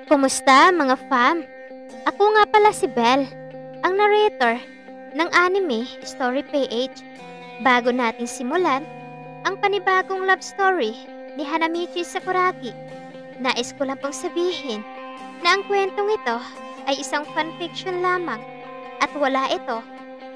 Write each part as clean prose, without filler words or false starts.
Kumusta mga fam? Ako nga pala si Belle, ang narrator ng anime Story PH. Bago natin simulan ang panibagong love story ni Hanamichi Sakuragi, nais ko lang pong sabihin na ang kwentong ito ay isang fanfiction lamang at wala ito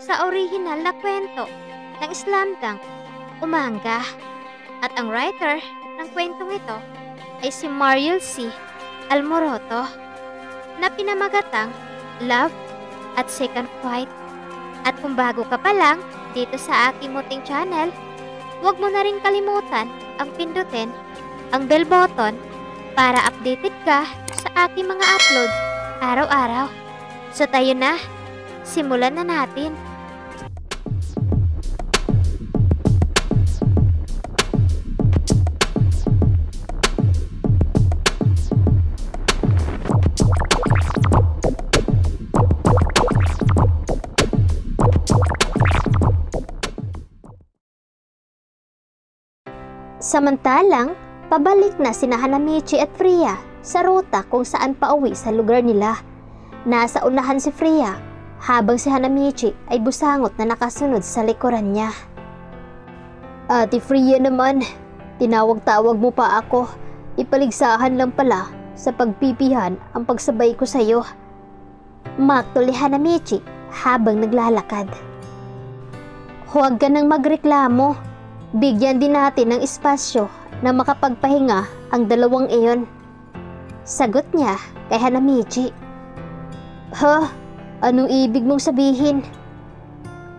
sa original na kwento ng Slam Dunk o manga. At ang writer ng kwentong ito ay si Mariel C. Almoroto na pinamagatang Love at Second Fight. At kung bago ka pa lang dito sa aking muting channel, huwag mo na rin kalimutan ang pindutin ang bell button para updated ka sa aking mga upload araw-araw. So tayo na, simulan na natin. Samantalang, pabalik na sina Hanamichi at Freya sa ruta kung saan pauwi sa lugar nila. Nasa unahan si Freya, habang si Hanamichi ay busangot na nakasunod sa likuran niya. Ate Freya naman, tinawag-tawag mo pa ako. Ipaligsahan lang pala sa pagpipihan ang pagsabay ko sa iyo. Maktol ni Hanamichi habang naglalakad. Huwag ka nang magreklamo. Bigyan din natin ng espasyo na makapagpahinga ang dalawang iyon. Sagot niya kay Hanamichi. Anong ibig mong sabihin?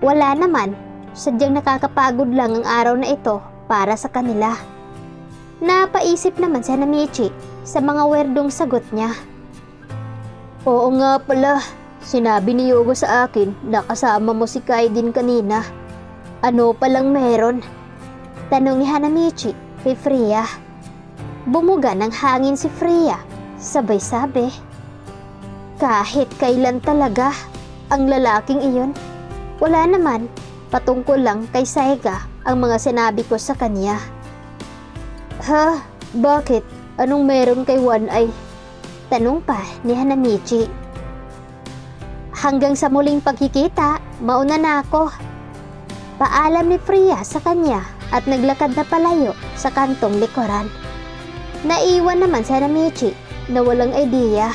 Wala naman, sadyang nakakapagod lang ang araw na ito para sa kanila. Napaisip naman si Hanamichi sa mga werdong sagot niya. Oo nga pala, sinabi ni Yogo sa akin na kasama mo si Kaiden kanina. Ano palang meron? Tanong ni Hanamichi kay Freya. Bumuga ng hangin si Freya, sabay sabi. Kahit kailan talaga ang lalaking iyon. Wala naman, patungkol lang kay Saiga ang mga sinabi ko sa kanya. Bakit? Anong meron kay One Eye? Tanong pa ni Hanamichi. Hanggang sa muling pagkikita, mauna na ako. Paalam ni Freya sa kanya at naglakad na palayo sa kantong likuran. Naiwan naman si Hanamichi na walang idea.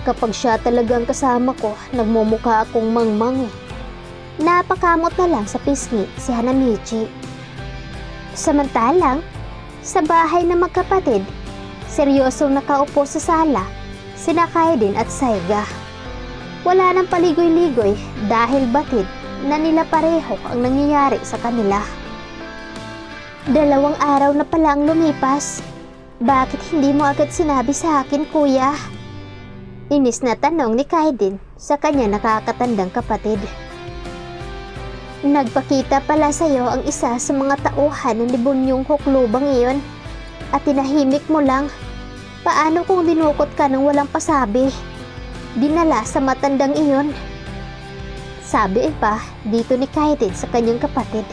Kapag siya talagang kasama ko, nagmumukha akong mangmang. Napakamot na lang sa pisngi si Hanamichi. Samantalang, sa bahay ng magkapatid, seryosong nakaupo sa sala, sina Kaiden at Saiga. Wala nang paligoy-ligoy dahil batid na nila pareho ang nangyayari sa kanila. 2 araw na pala ang lumipas. Bakit hindi mo agad sinabi sa akin, kuya? Inis na tanong ni Kaiden sa kanya nakakatandang kapatid. Nagpakita pala sa iyo ang isa sa mga tauhan ng Libonyong Huklubang iyon at tinahimik mo lang. Paano kung dinukot ka ng walang pasabi? Dinala sa matandang iyon. Sabi pa dito ni Kaiden sa kanyang kapatid.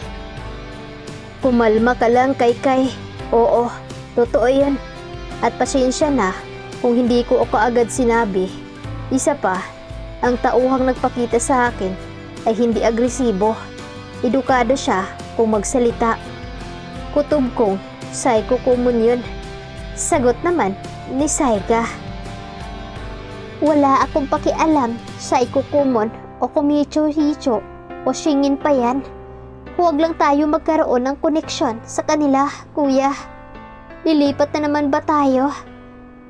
Kumalma ka lang, Kai. Oo, totoo yan. At pasensya na kung hindi ko o kaagad sinabi. Isa pa, ang tauhang nagpakita sa akin ay hindi agresibo. Edukado siya kung magsalita. Kutob kong Psycho Common yun. Sagot naman ni Saiga. Wala akong pakialam, Psycho Common o Kumicho-hicho o Shingin pa yan. Huwag lang tayo magkaroon ng koneksyon sa kanila, kuya. Lilipat na naman ba tayo?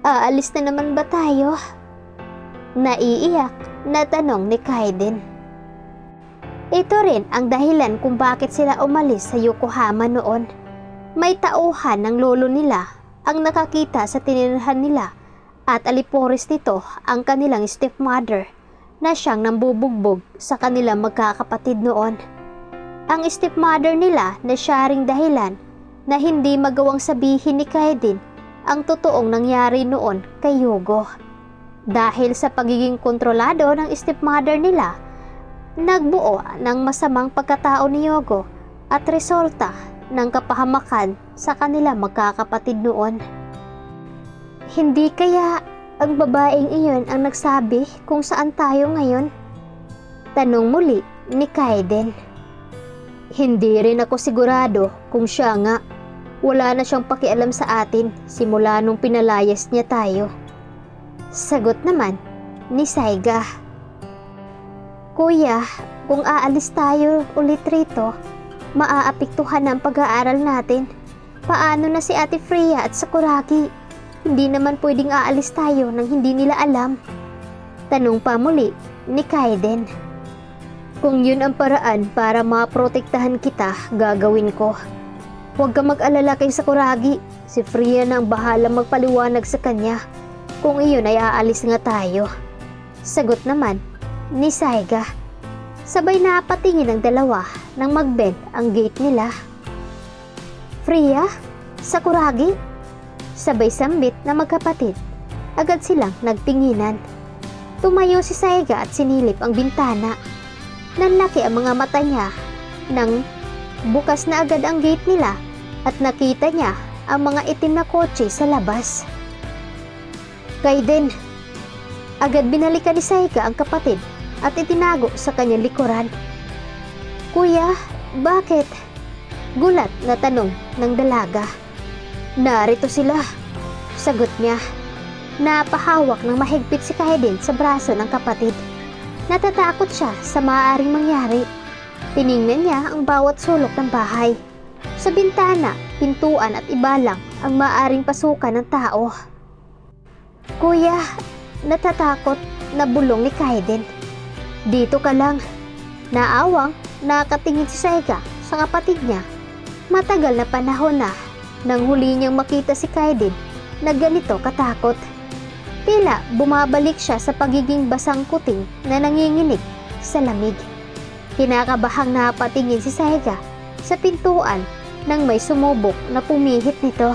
Aalis na naman ba tayo? Naiiyak na tanong ni Kaiden. Ito rin ang dahilan kung bakit sila umalis sa Yokohama noon. May tauhan ng lolo nila ang nakakita sa tinirahan nila at alipores nito ang kanilang stepmother na siyang nambubugbog sa kanilang magkakapatid noon. Ang stepmother nila na siya ring dahilan na hindi magawang sabihin ni Kaiden ang totoong nangyari noon kay Yogo. Dahil sa pagiging kontrolado ng stepmother nila, nagbuo ng masamang pagkatao ni Yogo at resulta ng kapahamakan sa kanilang magkakapatid noon. Hindi kaya ang babaeng iyon ang nagsabi kung saan tayo ngayon? Tanong muli ni Kaiden. Hindi rin ako sigurado kung siya nga. Wala na siyang pakialam sa atin simula nung pinalayas niya tayo. Sagot naman ni Saiga. Kuya, kung aalis tayo ulit rito, maaapektuhan ang pag-aaral natin. Paano na si Ate Freya at Sakuragi? Hindi naman pwedeng aalis tayo nang hindi nila alam. Tanong pa muli ni Kaiden. Kung yun ang paraan para maprotektahan kita, gagawin ko. Huwag ka mag-alala kay Sakuragi. Si Freya na ang bahala magpaliwanag sa kanya kung iyon ay aalis nga tayo. Sagot naman ni Saiga. Sabay na patingin ang dalawa nang mag-bend ang gate nila. Freya? Sakuragi? Sabay sambit na magkapatid. Agad silang nagtinginan. Tumayo si Saiga at sinilip ang bintana. Nanlaki ang mga mata niya nang bukas na agad ang gate nila at nakita niya ang mga itim na kotse sa labas. Kaiden. Agad binalikan ni Saiga ang kapatid at itinago sa kanyang likuran. Kuya, bakit? Gulat na tanong ng dalaga. Narito sila. Sagot niya. Napahawak ng mahigpit si Kaiden sa braso ng kapatid. Natatakot siya sa maaaring mangyari. Tiningnan niya ang bawat sulok ng bahay. Sa bintana, pintuan at iba lang ang maaaring pasukan ng tao. Kuya, natatakot na bulong ni Kaiden. Dito ka lang. Naawang nakatingin si Saiga sa kapatid niya. Matagal na panahon na nang huli niyang makita si Kaiden na ganito katakot. Tila bumabalik siya sa pagiging basang kuting na nanginginig sa lamig. Kinakabahang napatingin si Saiga sa pintuan nang may sumubok na pumihit nito.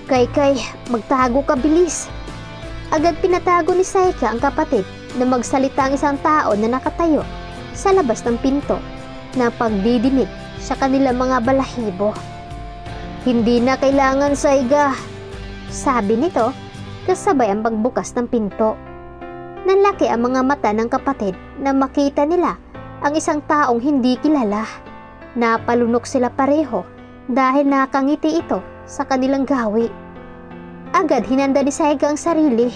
Kay, magtago ka bilis. Agad pinatago ni Saiga ang kapatid na magsalita ang isang tao na nakatayo sa labas ng pinto na pagdidinig sa kanilang mga balahibo. Hindi na kailangan, Saiga, sabi nito kasabay ang pagbukas ng pinto. Nanlaki ang mga mata ng kapatid na makita nila ang isang taong hindi kilala. Napalunok sila pareho dahil nakangiti ito sa kanilang gawi. Agad hinanda ni Saiga ang sarili.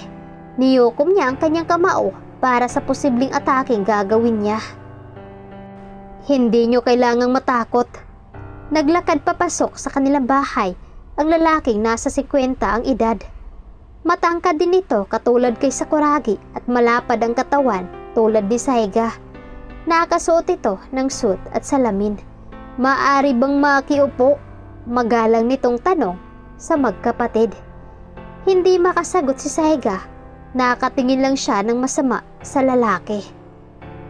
Niyukom niya ang kanyang kamao para sa posibleng ataking gagawin niya. Hindi niyo kailangang matakot. Naglakad papasok sa kanilang bahay ang lalaking nasa 50 ang edad. Matangkad din ito katulad kay Sakuragi at malapad ang katawan tulad ni Saiga. Nakasuot ito ng suit at salamin. Maaari bang makiupo? Magalang nitong tanong sa magkapatid. Hindi makasagot si Saiga. Nakatingin lang siya ng masama sa lalaki.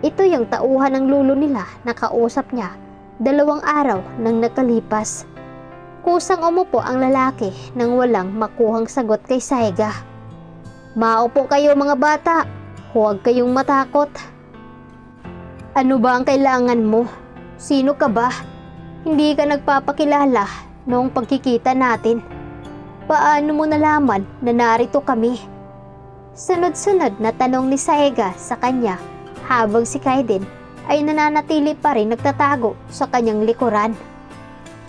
Ito yung tauhan ng lulo nila na kausap niya 2 araw nang nakalipas. Kusang umupo ang lalaki nang walang makuhang sagot kay Saiga. Maupo kayo mga bata, huwag kayong matakot. Ano ba ang kailangan mo? Sino ka ba? Hindi ka nagpapakilala noong pagkikita natin. Paano mo nalaman na narito kami? Sunod-sunod na tanong ni Saiga sa kanya habang si Kaiden ay nananatili pa rin nagtatago sa kanyang likuran.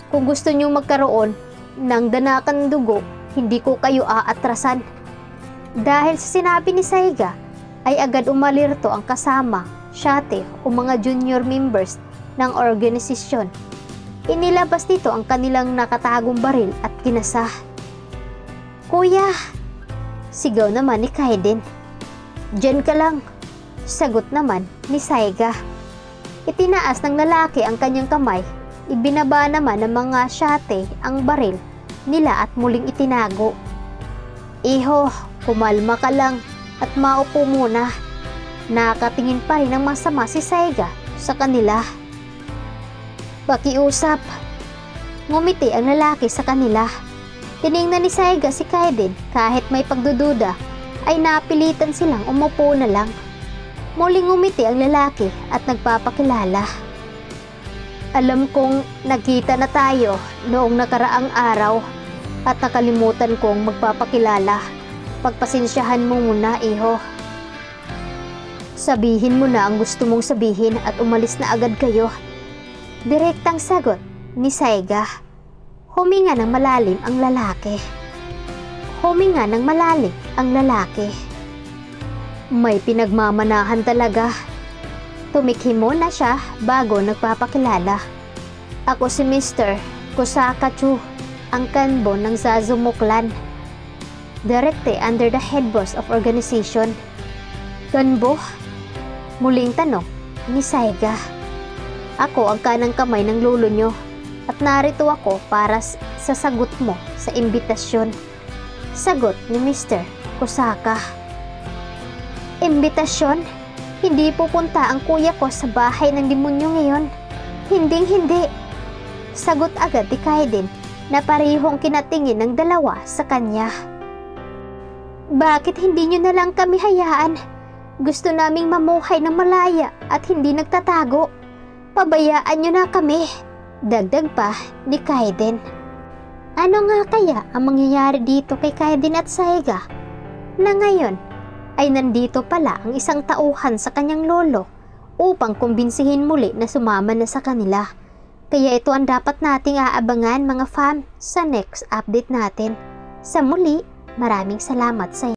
Kung gusto niyong magkaroon ng danakan dugo, hindi ko kayo aatrasan. Dahil sa sinabi ni Saiga, ay agad umalirto ang kasama, syate o mga junior members ng organisasyon. Inilabas nito ang kanilang nakatagong baril at kinasa. Kuya! Sigaw naman ni Kaiden. Diyan ka lang, sagot naman ni Saiga. Itinaas ng lalaki ang kanyang kamay. Ibinaba naman ng mga syate ang baril nila at muling itinago. Iho, kumalma ka lang at maupo muna. Nakatingin pa rin ng masama si Saiga sa kanila. Pakiusap. Ngumiti ang lalaki sa kanila. Tiningnan ni Saiga si Kaiden kahit may pagdududa ay napilitan silang umupo na lang. Muling ngumiti ang lalaki at nagpapakilala. Alam kong nagkita na tayo noong nakaraang araw. At nakalimutan kong magpapakilala. Pagpasensyahan mo muna, iho. Sabihin mo na ang gusto mong sabihin at umalis na agad kayo. Direktang sagot ni Saiga. Huminga ng malalim ang lalaki. Huminga ng malalim ang lalaki. May pinagmamanahan talaga. Tumikhimo na siya bago nagpapakilala. Ako si Mr. Kusaka Chu, ang kanbo ng Zazumo Clan. Directe under the head boss of organization. Kanbo? Muling tanong ni Saiga. Ako ang kanang kamay ng lolo nyo at narito ako para sa sagot mo sa imbitasyon. Sagot ni Mr. Kusaka. Imbitasyon? Hindi pupunta ang kuya ko sa bahay ng demonyo ngayon. Hinding-hindi. Sagot agad ni Kaiden na parehong kinatingin ng dalawa sa kanya. Bakit hindi nyo na lang kami hayaan? Gusto naming mamuhay ng malaya at hindi nagtatago. Pabayaan nyo na kami. Dagdag pa ni Kaiden. Ano nga kaya ang mangyayari dito kay Kaiden at Saiga? Na ngayon ay nandito pala ang isang tauhan sa kanyang lolo upang kumbinsihin muli na sumama na sa kanila. Kaya ito ang dapat nating aabangan mga fam sa next update natin. Sa muli, maraming salamat sa inyo.